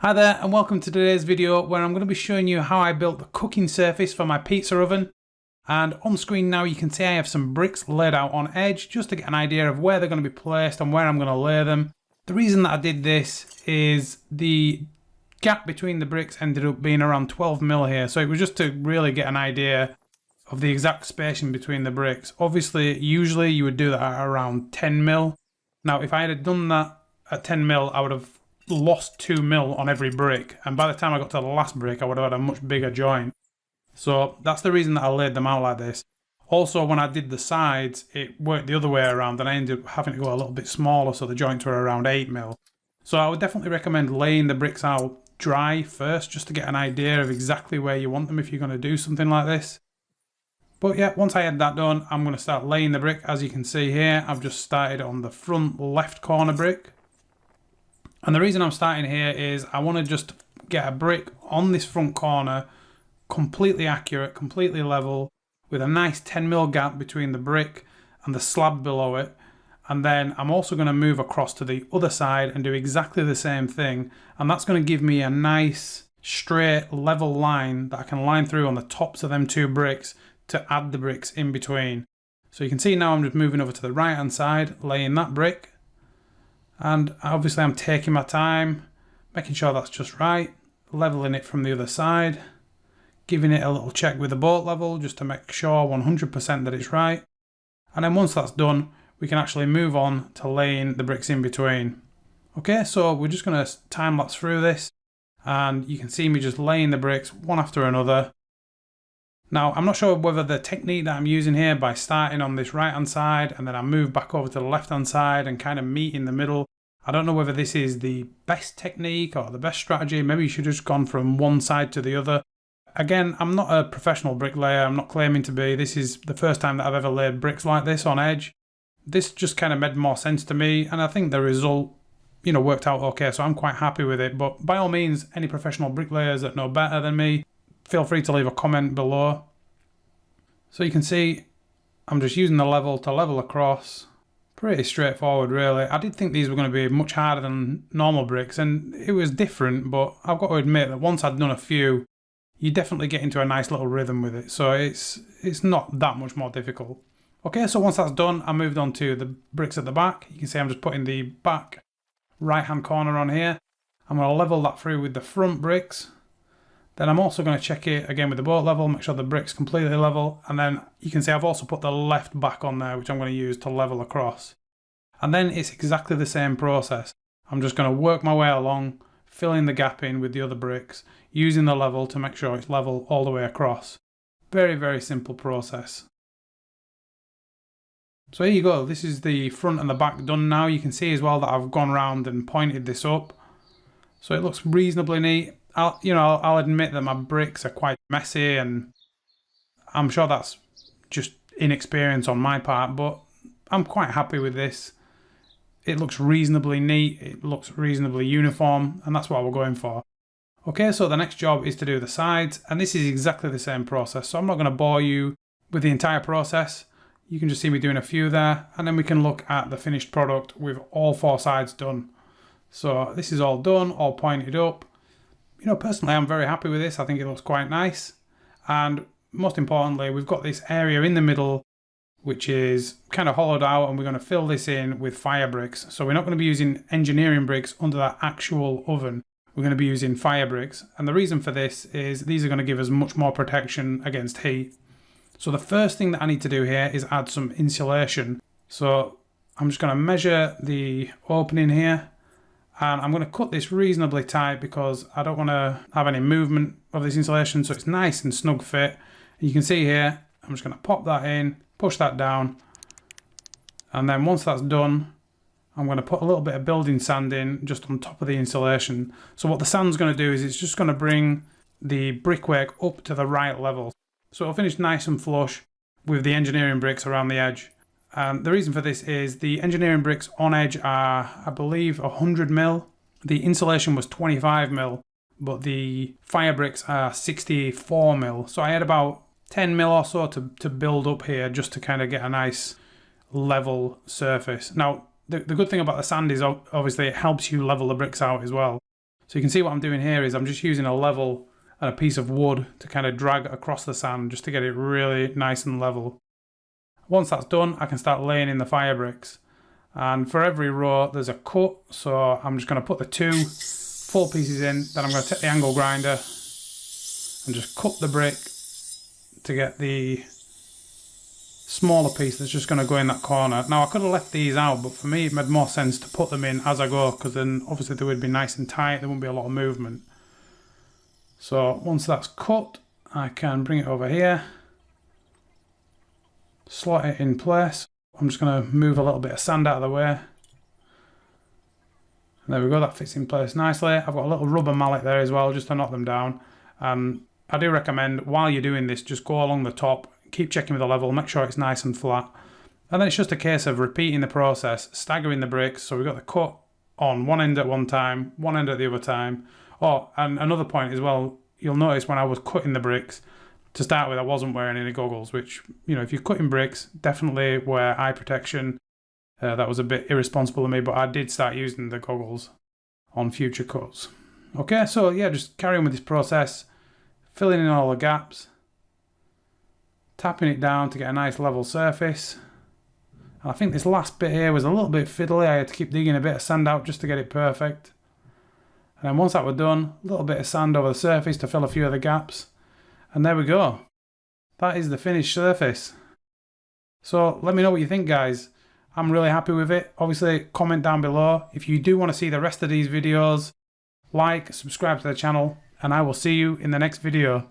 Hi there and welcome to today's video where I'm going to be showing you how I built the cooking surface for my pizza oven. And on screen now you can see I have some bricks laid out on edge just to get an idea of where they're going to be placed and where I'm going to lay them. The reason that I did this is the gap between the bricks ended up being around 12 mil here, so it was just to really get an idea of the exact spacing between the bricks. Obviously usually you would do that at around 10 mil. Now if I had done that at 10 mil I would have lost 2 mil on every brick, and by the time I got to the last brick I would have had a much bigger joint. So that's the reason that I laid them out like this. Also when I did the sides it worked the other way around and I ended up having to go a little bit smaller, so the joints were around 8 mil. So I would definitely recommend laying the bricks out dry first just to get an idea of exactly where you want them if you're going to do something like this. But yeah, once I had that done I'm going to start laying the brick. As you can see here I've just started on the front left corner brick. And the reason I'm starting here is I want to just get a brick on this front corner completely accurate, completely level, with a nice 10 mil gap between the brick and the slab below it. And then I'm also going to move across to the other side and do exactly the same thing. And that's going to give me a nice straight level line that I can line through on the tops of them two bricks to add the bricks in between. So you can see now I'm just moving over to the right hand side, laying that brick. And obviously I'm taking my time, making sure that's just right, leveling it from the other side, giving it a little check with the boat level just to make sure 100% that it's right. And then once that's done, we can actually move on to laying the bricks in between. Okay, so we're just going to time lapse through this and you can see me just laying the bricks one after another. Now I'm not sure whether the technique that I'm using here by starting on this right hand side and then I move back over to the left hand side and kind of meet in the middle, I don't know whether this is the best technique or the best strategy. Maybe you should have just gone from one side to the other. Again, I'm not a professional bricklayer, I'm not claiming to be. This is the first time that I've ever laid bricks like this on edge. This just kind of made more sense to me and I think the result, worked out okay, so I'm quite happy with it. But by all means, any professional bricklayers that know better than me, feel free to leave a comment below. So you can see I'm just using the level to level across. Pretty straightforward really. I did think these were going to be much harder than normal bricks and it was different, but I've got to admit that once I'd done a few, you definitely get into a nice little rhythm with it. So it's not that much more difficult. Okay, so once that's done, I moved on to the bricks at the back. You can see I'm just putting the back right hand corner on here. I'm going to level that through with the front bricks. Then I'm also going to check it again with the boat level, make sure the brick's completely level. And then you can see I've also put the left back on there, which I'm going to use to level across. And then it's exactly the same process. I'm just going to work my way along, filling the gap in with the other bricks, using the level to make sure it's level all the way across. Very, very simple process. So here you go. This is the front and the back done now. You can see as well that I've gone around and pointed this up. So it looks reasonably neat. I'll admit that my bricks are quite messy and I'm sure that's just inexperience on my part, but I'm quite happy with this. It looks reasonably neat, it looks reasonably uniform, and that's what we're going for. Okay, so the next job is to do the sides, and this is exactly the same process, so I'm not going to bore you with the entire process. You can just see me doing a few there, and then we can look at the finished product with all 4 sides done. So this is all done, all pointed up. Personally, I'm very happy with this. I think it looks quite nice. And most importantly, we've got this area in the middle, which is kind of hollowed out, and we're going to fill this in with fire bricks. So we're not going to be using engineering bricks under that actual oven. We're going to be using fire bricks. And the reason for this is these are going to give us much more protection against heat. So the first thing that I need to do here is add some insulation. So I'm just going to measure the opening here. And I'm going to cut this reasonably tight because I don't want to have any movement of this insulation, so it's nice and snug fit. And you can see here, I'm just going to pop that in, push that down, and then once that's done, I'm going to put a little bit of building sand in just on top of the insulation. So what the sand's going to do is it's just going to bring the brickwork up to the right level. So it'll finish nice and flush with the engineering bricks around the edge. The reason for this is the engineering bricks on edge are, I believe, 100 mil. The insulation was 25 mil, but the fire bricks are 64 mil. So I had about 10 mil or so to build up here just to kind of get a nice level surface. Now, the good thing about the sand is obviously it helps you level the bricks out as well. So you can see what I'm doing here is I'm just using a level and a piece of wood to kind of drag across the sand just to get it really nice and level. Once that's done, I can start laying in the fire bricks. And for every row, there's a cut. So I'm just going to put the 2 full pieces in. Then I'm going to take the angle grinder and just cut the brick to get the smaller piece that's just going to go in that corner. Now I could have left these out, but for me it made more sense to put them in as I go, because then obviously they would be nice and tight, there wouldn't be a lot of movement. So once that's cut, I can bring it over here, slot it in place. I'm just going to move a little bit of sand out of the way. And there we go, that fits in place nicely. I've got a little rubber mallet there as well just to knock them down. I do recommend while you're doing this, just go along the top, keep checking with the level, make sure it's nice and flat. And then it's just a case of repeating the process, staggering the bricks. So we've got the cut on one end at one time, one end at the other time. Oh, and another point as well, you'll notice when I was cutting the bricks, to start with, I wasn't wearing any goggles, which, you know, if you're cutting bricks, definitely wear eye protection. That was a bit irresponsible of me, but I did start using the goggles on future cuts. Okay, so yeah, just carry on with this process, filling in all the gaps, tapping it down to get a nice level surface. And I think this last bit here was a little bit fiddly. I had to keep digging a bit of sand out just to get it perfect. And then once that was done, a little bit of sand over the surface to fill a few of the gaps. And there we go. That is the finished surface. So let me know what you think, guys. I'm really happy with it. Obviously, comment down below. If you do want to see the rest of these videos, like, subscribe to the channel, and I will see you in the next video.